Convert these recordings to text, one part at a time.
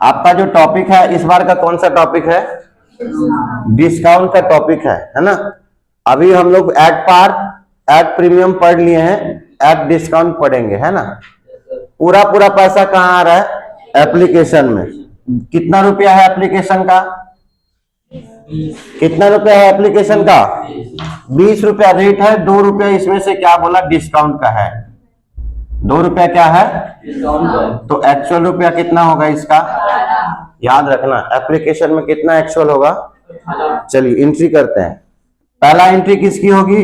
आपका जो टॉपिक है इस बार का कौन सा टॉपिक है? डिस्काउंट का टॉपिक है ना। अभी हम लोग एड पार, एड प्रीमियम पढ़ लिए हैं, एड डिस्काउंट पढ़ेंगे, है ना। पूरा पूरा पैसा कहाँ आ रहा है? एप्लीकेशन में। कितना रुपया है एप्लीकेशन का? कितना रुपया है एप्लीकेशन का? 20 रुपया रेट है। 2 रुपया इसमें से क्या बोला? डिस्काउंट का है। 2 रुपया क्या है? तो एक्चुअल रुपया कितना होगा इसका? याद रखना एप्लीकेशन में कितना एक्चुअल होगा। चलिए एंट्री करते हैं। पहला एंट्री किसकी होगी?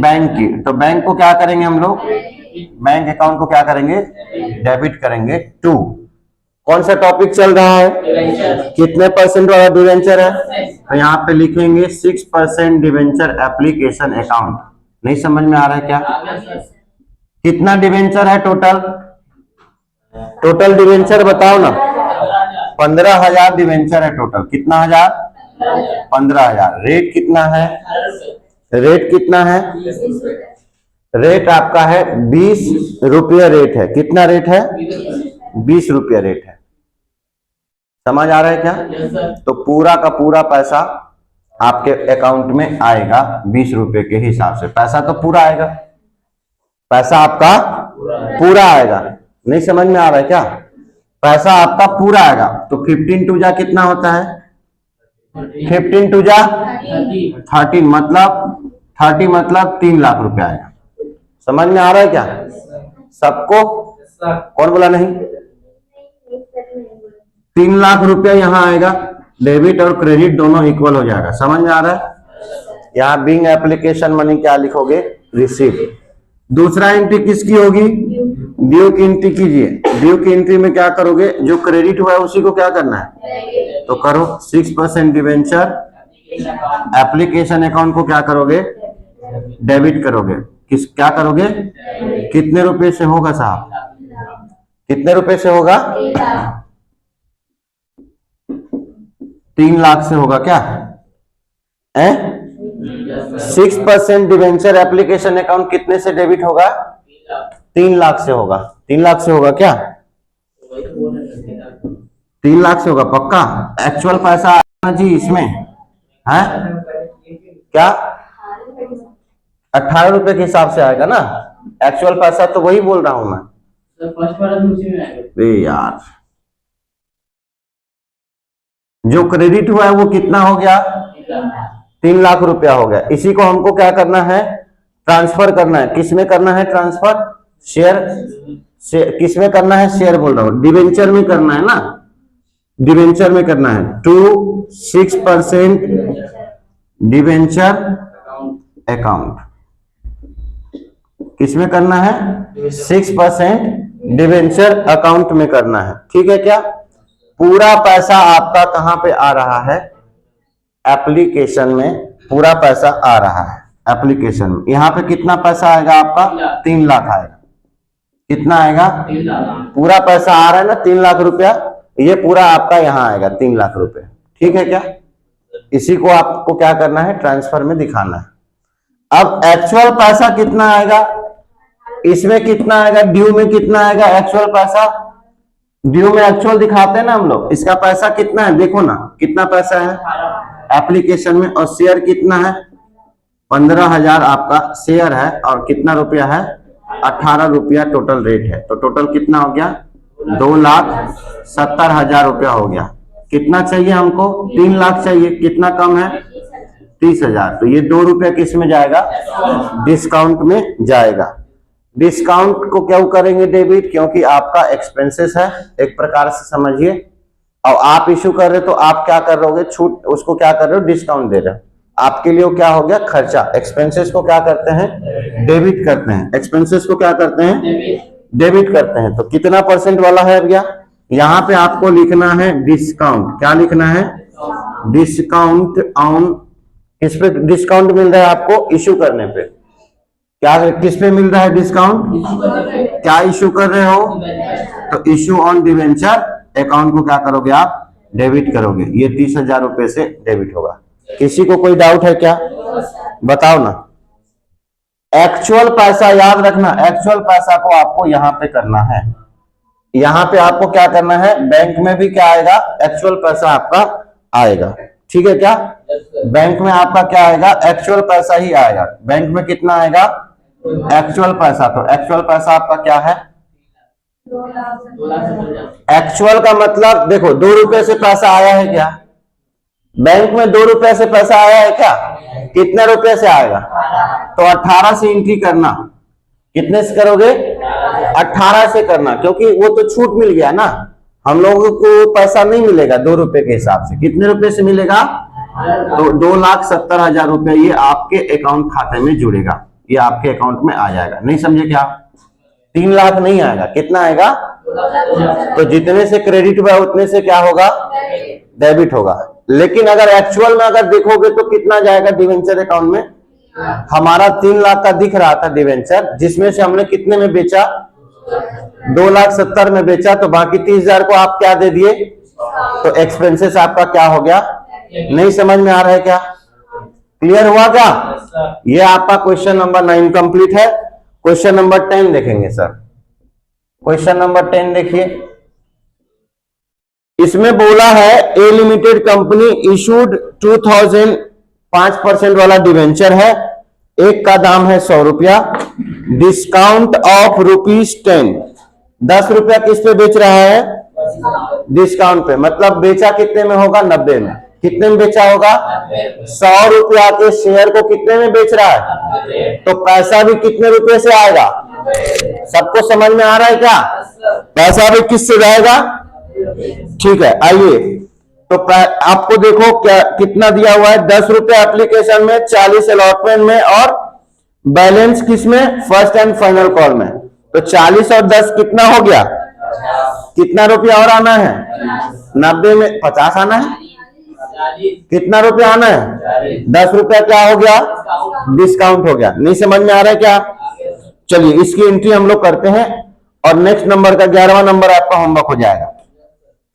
बैंक की। तो बैंक को क्या करेंगे हम लोग? बैंक अकाउंट को क्या करेंगे? डेबिट करेंगे टू। कौन सा टॉपिक चल रहा है? कितने परसेंट वाला डिवेंचर है? तो यहाँ पे लिखेंगे 6% डिवेंचर एप्लीकेशन अकाउंट। नहीं समझ में आ रहा है क्या? कितना डिवेंचर है टोटल? टोटल डिवेंचर बताओ ना। 15,000 डिवेंचर है टोटल। कितना हजार? 15,000। रेट कितना है? रेट कितना है? रेट आपका है 20 रुपये रेट है। कितना रेट है? 20 रुपये रेट है। समझ आ रहा है क्या? तो पूरा का पूरा पैसा आपके अकाउंट में आएगा 20 रुपये के हिसाब से। पैसा तो पूरा आएगा, पैसा आपका पूरा आएगा। नहीं समझ में आ रहा है क्या? पैसा आपका पूरा आएगा। तो 15 टू जा कितना होता है? 15 टू जा 13 मतलब 3 लाख रुपया आएगा। समझ में आ रहा है क्या सबको? कौन बोला नहीं? 3 लाख रुपया यहाँ आएगा। डेबिट और क्रेडिट दोनों इक्वल हो जाएगा। समझ में आ रहा है? यहाँ बिंग एप्लीकेशन मनी क्या लिखोगे? रिसीव। दूसरा एंट्री किसकी होगी? ड्यू की एंट्री कीजिए। ड्यू की एंट्री में क्या करोगे? जो क्रेडिट हुआ है उसी को क्या करना है? तो करो 6% डिवेंचर एप्लीकेशन अकाउंट को क्या करोगे? डेबिट करोगे। क्या करोगे? कितने रुपए से होगा साहब? कितने रुपए से होगा? 3 लाख से होगा क्या? 6% डिवेंचर एप्लीकेशन अकाउंट कितने से डेबिट होगा? 3 लाख से होगा। 3 लाख से होगा क्या? 3 लाख से होगा पक्का? एक्चुअल पैसा आना जी इसमें है क्या? 18 रुपए के हिसाब से आएगा ना एक्चुअल पैसा। तो वही बोल रहा हूं मैं। यार जो क्रेडिट हुआ है वो कितना हो गया? 3 लाख रुपया हो गया। इसी को हमको क्या करना है? ट्रांसफर करना है। किसमें करना है ट्रांसफर? शेयर। किसमें करना है? शेयर बोल रहा हूं, डिवेंचर में करना है ना। डिवेंचर में करना है टू 6% डिवेंचर अकाउंट। किसमें करना है? 6% डिवेंचर अकाउंट में करना है। ठीक है क्या? पूरा पैसा आपका कहां पे आ रहा है? एप्लीकेशन में पूरा पैसा आ रहा है एप्लीकेशन में। यहां पे कितना पैसा आएगा आपका? 3 लाख आएगा। कितना आएगा? पूरा पैसा आ रहा है ना 3 लाख रुपया। ये पूरा आपका यहां आएगा 3 लाख रुपए। ठीक है क्या? इसी को आपको क्या करना है? ट्रांसफर में दिखाना है। अब एक्चुअल पैसा कितना आएगा? इसमें कितना आएगा? ड्यू में कितना आएगा एक्चुअल पैसा? ड्यू में एक्चुअल दिखाते हैं ना हम लोग। इसका पैसा कितना है? देखो ना कितना पैसा है एप्लीकेशन में। और शेयर कितना है? 15,000 आपका शेयर है। और कितना रुपया है? 18 रुपया टोटल रेट है। तो टोटल कितना हो गया? 2,70,000 रुपया हो गया। कितना चाहिए हमको? 3 लाख चाहिए। कितना कम है? 30,000। तो ये 2 रुपया किस में जाएगा? डिस्काउंट में जाएगा। डिस्काउंट को क्यों करेंगे डेबिट? क्योंकि आपका एक्सपेंसेस है एक प्रकार से समझिए। और आप इशू कर रहे हो तो आप क्या कर रहे हो? छूट, उसको क्या कर रहे हो? डिस्काउंट दे रहे हो। आपके लिए क्या हो गया? खर्चा। एक्सपेंसेस को क्या करते हैं? डेबिट करते हैं। एक्सपेंसेस को क्या करते हैं? डेबिट करते हैं। तो कितना परसेंट वाला है भैया? यहाँ पे आपको लिखना है डिस्काउंट। क्या लिखना है? Discount on. किस पे डिस्काउंट मिल रहा है आपको? इशू करने पे। क्या किस पे मिल रहा है डिस्काउंट? क्या इशू कर रहे हो? तो इशू ऑन डिवेंचर अकाउंट को क्या करोगे आप? डेबिट करोगे। ये 30,000 रुपए से डेबिट होगा। किसी को कोई डाउट है क्या? बताओ ना। एक्चुअल पैसा याद रखना, एक्चुअल पैसा को आपको यहां पे करना है। यहाँ पे आपको क्या करना है, बैंक में भी क्या आएगा, एक्चुअल पैसा आपका आएगा। ठीक है क्या, बैंक में आपका क्या आएगा, एक्चुअल पैसा ही आएगा। बैंक में कितना आएगा, एक्चुअल पैसा। तो एक्चुअल पैसा आपका क्या है, एक्चुअल का मतलब देखो 2 रुपए से पैसा आया है क्या, बैंक में 2 रुपए से पैसा आया है क्या, कितने रुपए से आएगा, तो 18 से एंट्री करना। कितने से करोगे, 18 से करना, क्योंकि वो तो छूट मिल गया ना, हम लोगों को पैसा नहीं मिलेगा 2 रुपए के हिसाब से। कितने रुपए से मिलेगा, तो 2,70,000 रुपए ये आपके अकाउंट खाते में जुड़ेगा, ये आपके अकाउंट में आ जाएगा। नहीं समझे क्या, 3 लाख नहीं आएगा, कितना आएगा, तो जितने से क्रेडिट हुआ उतने से क्या होगा, डेबिट होगा। लेकिन अगर एक्चुअल में अगर देखोगे तो कितना जाएगा डिवेंचर अकाउंट में, हमारा 3 लाख का दिख रहा था डिवेंचर, जिसमें से हमने कितने में बेचा, 2,70,000 में बेचा, तो बाकी 30,000 को आप क्या दे दिए, तो एक्सपेंसेस आपका क्या हो गया। नहीं समझ में आ रहा है क्या, क्लियर हुआ क्या, ये आपका क्वेश्चन नंबर 9 कंप्लीट है। क्वेश्चन नंबर 10 देखेंगे सर। क्वेश्चन नंबर 10 देखिए, इसमें बोला है ए लिमिटेड कंपनी इशूड 5% वाला डिवेंचर है, एक का दाम है 100 रुपया, डिस्काउंट ऑफ ₹10, 10 रुपया किस पे बेच रहा है, डिस्काउंट पे, मतलब बेचा कितने में होगा, 90 में। कितने में बेचा होगा, 100 रुपया के शेयर को कितने में बेच रहा है, तो पैसा भी कितने रुपए से आएगा, सबको समझ में आ रहा है क्या, पैसा भी किससे जाएगा। ठीक है, आइए तो आपको देखो क्या कितना दिया हुआ है, 10 रुपए एप्लीकेशन में, 40 अलॉटमेंट में, और बैलेंस किस में, फर्स्ट एंड फाइनल कॉल में। तो 40 और 10 कितना हो गया, कितना रुपया और आना है, 90 में 50 आना है, कितना रुपया आना है, 10 रुपया क्या हो गया, डिस्काउंट हो गया। नहीं समझ में आ रहा है क्या, चलिए इसकी एंट्री हम लोग करते हैं, और नेक्स्ट नंबर का 11वां नंबर आपका होमवर्क हो जाएगा।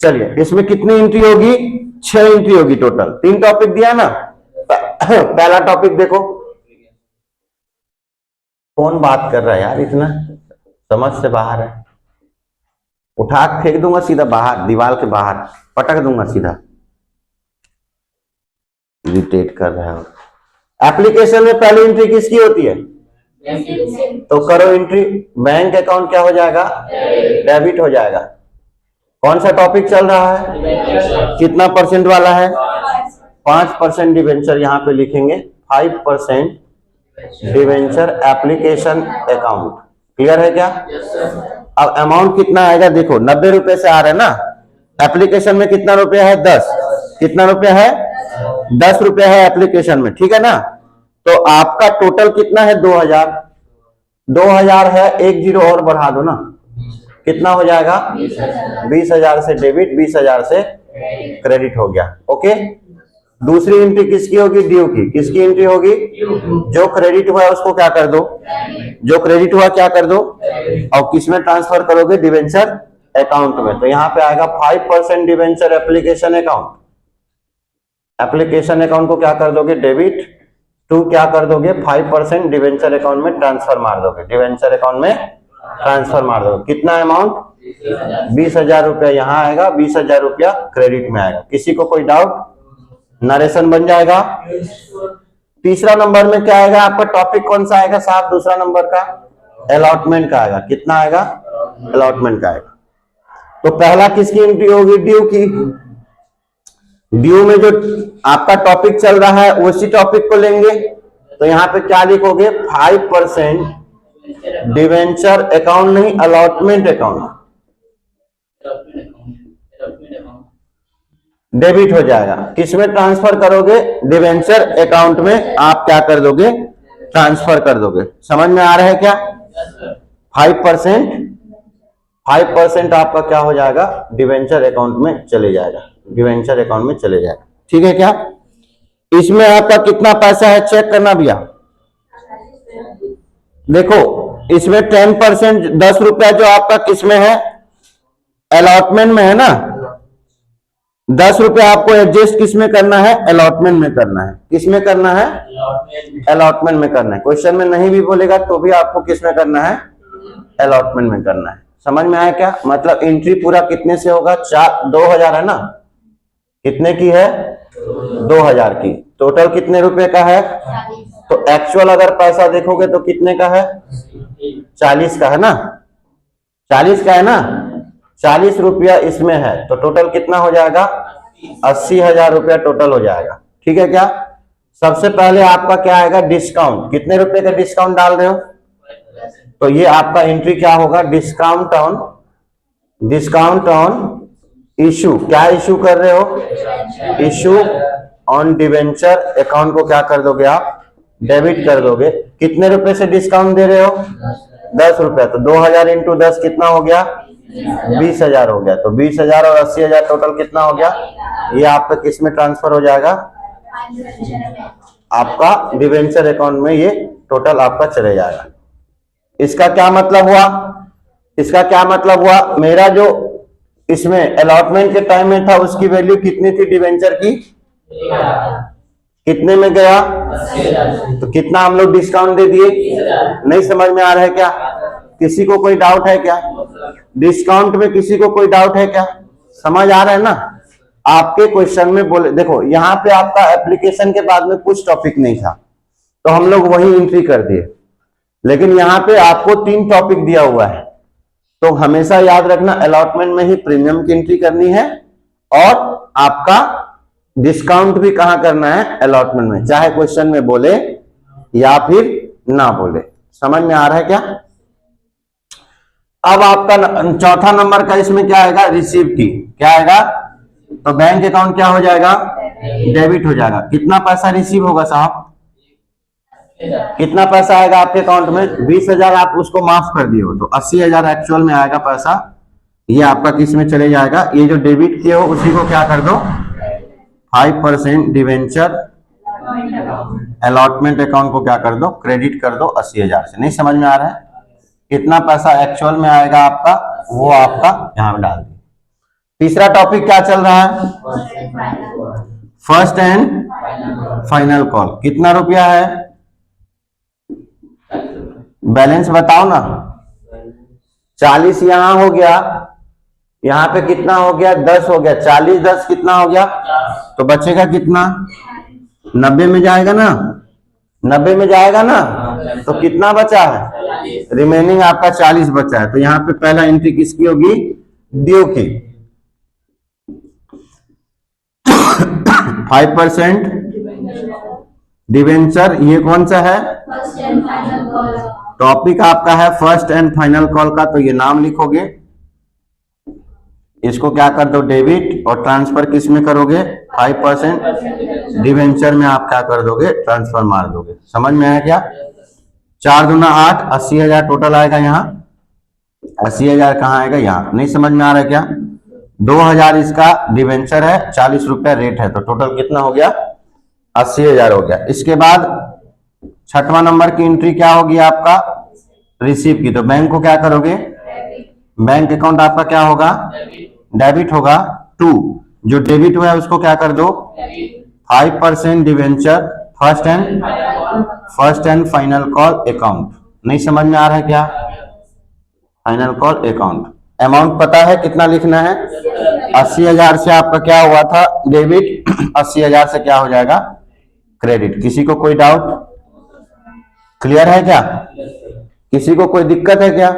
चलिए इसमें कितनी एंट्री होगी, 6 एंट्री होगी टोटल। 3 टॉपिक दिया ना, पहला टॉपिक देखो, कौन बात कर रहा है यार, इतना समझ से बाहर है, उठा फेंक दूंगा सीधा बाहर, दीवार के बाहर पटक दूंगा सीधा, इरिटेट कर रहा है। एप्लीकेशन में पहली एंट्री किसकी होती है, तो करो एंट्री, बैंक अकाउंट क्या हो जाएगा, डेबिट हो जाएगा। कौन सा टॉपिक चल रहा है, कितना परसेंट वाला है, 5% डिवेंचर, यहाँ पे लिखेंगे 5% डिवेंचर एप्लीकेशन अकाउंट। क्लियर है क्या, अब अमाउंट कितना आएगा, देखो 90 रुपए से आ रहा है ना, एप्लीकेशन में कितना रुपया है, 10, कितना रुपया है, 10 रुपया है एप्लीकेशन में, ठीक है ना। तो आपका टोटल कितना है, 2000 है, 1 जीरो और बढ़ा दो ना, कितना हो जाएगा, 20,000 से डेबिट, 20,000 से क्रेडिट हो गया। ओके, दूसरी एंट्री किसकी होगी, ड्यू की। किसकी एंट्री होगी, जो क्रेडिट हुआ है उसको क्या कर दो, जो क्रेडिट हुआ क्या कर दो, और किसमें ट्रांसफर करोगे, डिवेंचर अकाउंट में। तो यहाँ पे आएगा 5% debenture application account, application account को क्या कर दोगे, डेबिट टू क्या कर दोगे, 5% डिवेंचर अकाउंट में ट्रांसफर मार दोगे, डिवेंचर अकाउंट में ट्रांसफर मार दोगे। कितना अमाउंट, 20,000 रुपया यहाँ आएगा, 20,000 रुपया क्रेडिट में आएगा। किसी को कोई डाउट, नरेशन बन जाएगा। तीसरा नंबर में क्या आएगा आपका, टॉपिक कौन सा आएगा साहब, दूसरा नंबर का अलॉटमेंट का आएगा। कितना आएगा, अलॉटमेंट का आएगा। तो पहला किसकी एंट्री होगी, ड्यू की। ड्यू में जो आपका टॉपिक चल रहा है उसी टॉपिक को लेंगे, तो यहाँ पे क्या लिखोगे, 5% डिवेंचर अकाउंट, नहीं अलॉटमेंट अकाउंट, डेबिट हो जाएगा। किसमें ट्रांसफर करोगे, डिवेंचर अकाउंट में आप क्या कर दोगे, ट्रांसफर कर दोगे। समझ में आ रहा है क्या, 5% आपका क्या हो जाएगा, डिवेंचर अकाउंट में चले जाएगा, डिवेंचर अकाउंट में चले जाएगा। ठीक है क्या, इसमें आपका कितना पैसा है चेक करना भैया। देखो इसमें 10%, 10 रुपया जो आपका किसमें है, अलॉटमेंट में है ना, 10 रुपया आपको एडजस्ट किसमें करना है, अलॉटमेंट में करना है। किसमें करना है, अलॉटमेंट में करना है। क्वेश्चन में नहीं भी बोलेगा तो भी आपको किसमें करना है, अलॉटमेंट में करना है। समझ में आया क्या? मतलब एंट्री पूरा कितने से होगा? 2000 है ना, कितने की है? 2000 की। टोटल कितने रुपए का है? तो एक्चुअल अगर पैसा देखोगे तो कितने का है? 40 का है ना, 40 का है ना, 40 रुपया इसमें है, तो टोटल कितना हो जाएगा? 80,000 रुपया टोटल हो जाएगा। ठीक है क्या? सबसे पहले आपका क्या आएगा? डिस्काउंट। कितने रुपए का डिस्काउंट डाल रहे हो? तो ये आपका एंट्री क्या होगा? Discount on issue. क्या इशू कर रहे हो? Issue on debenture. अकाउंट को क्या कर दोगे आप? डेबिट कर दोगे। कितने रुपए से डिस्काउंट दे रहे हो? 10 रुपया। तो 2000 इंटू 10 कितना हो गया? 20,000 हो गया। तो 20,000 और 80,000 टोटल कितना हो गया? ये आपका किस में ट्रांसफर हो जाएगा? आपका डिवेंचर अकाउंट में ये टोटल आपका चले जाएगा। इसका क्या मतलब हुआ? इसका क्या मतलब हुआ? मेरा जो इसमें अलॉटमेंट के टाइम में था उसकी वैल्यू कितनी थी डिवेंचर की? कितने में गया? तो कितना हम लोग डिस्काउंट दे दिए? नहीं समझ में आ रहा है क्या? किसी को कोई डाउट है क्या? डिस्काउंट में किसी को कोई डाउट है क्या? समझ आ रहा है ना? आपके क्वेश्चन में बोले, देखो यहाँ पे आपका एप्लीकेशन के बाद में कुछ टॉपिक नहीं था तो हम लोग वही एंट्री कर दिए, लेकिन यहाँ पे आपको 3 टॉपिक दिया हुआ है। तो हमेशा याद रखना अलॉटमेंट में ही प्रीमियम की एंट्री करनी है और आपका डिस्काउंट भी कहां करना है? अलॉटमेंट में, चाहे क्वेश्चन में बोले या फिर ना बोले। समझ में आ रहा है क्या? अब आपका चौथा नंबर का इसमें क्या आएगा? रिसीव की। क्या आएगा? तो बैंक अकाउंट क्या हो जाएगा? डेबिट हो जाएगा। कितना पैसा रिसीव होगा साहब? कितना पैसा आएगा आपके अकाउंट में? 20,000 आप उसको माफ कर दिए हो तो 80,000 एक्चुअल में आएगा पैसा। ये आपका किस में चले जाएगा? ये जो डेबिट किए हो उसी को क्या कर दो? 5% डिवेंचर अलॉटमेंट अकाउंट को क्या कर दो? क्रेडिट कर दो 80,000 से। नहीं समझ में आ रहा है? कितना पैसा एक्चुअल में आएगा आपका वो आपका यहां में डाल दिए। तीसरा टॉपिक क्या चल रहा है? First and final call. कितना रुपया है? बैलेंस बताओ ना। 40 यहां हो गया, यहां पे कितना हो गया? 10 हो गया। 40 10 कितना हो गया? तो बचेगा कितना? 90 में जाएगा ना, 90 में जाएगा ना। तो कितना बचा है? रिमेनिंग आपका 40 बचा है। तो यहाँ पे पहला एंट्री किसकी होगी? ड्यू की। 5% डिवेंचर। ये कौन सा है? टॉपिक आपका है फर्स्ट एंड फाइनल कॉल का, तो ये नाम लिखोगे, इसको क्या कर दो? डेबिट। और ट्रांसफर किस में करोगे? 5% डिवेंचर में आप क्या कर दोगे? ट्रांसफर मार दोगे। समझ में आया क्या? 4 दूना 8, 80,000 टोटल आएगा। यहाँ 80,000 कहाँ आएगा? यहाँ। नहीं समझ में आ रहा है क्या? 2000 इसका डिवेंचर है, 40 रुपया रेट है, तो टोटल कितना हो गया? 80,000 हो गया। इसके बाद छठवां नंबर की एंट्री क्या होगी आपका? रिसीव की। तो बैंक को क्या करोगे? बैंक अकाउंट आपका क्या होगा? डेबिट होगा। 2 जो डेबिट हुआ है उसको क्या कर दो? 5% debenture first and final call account. नहीं समझ में आ रहा है क्या? Final call account. अमाउंट पता है कितना लिखना है? 80,000 से आपका क्या हुआ था? डेबिट। 80,000 से क्या हो जाएगा? क्रेडिट। किसी को कोई डाउट? क्लियर है क्या? किसी को कोई दिक्कत है क्या?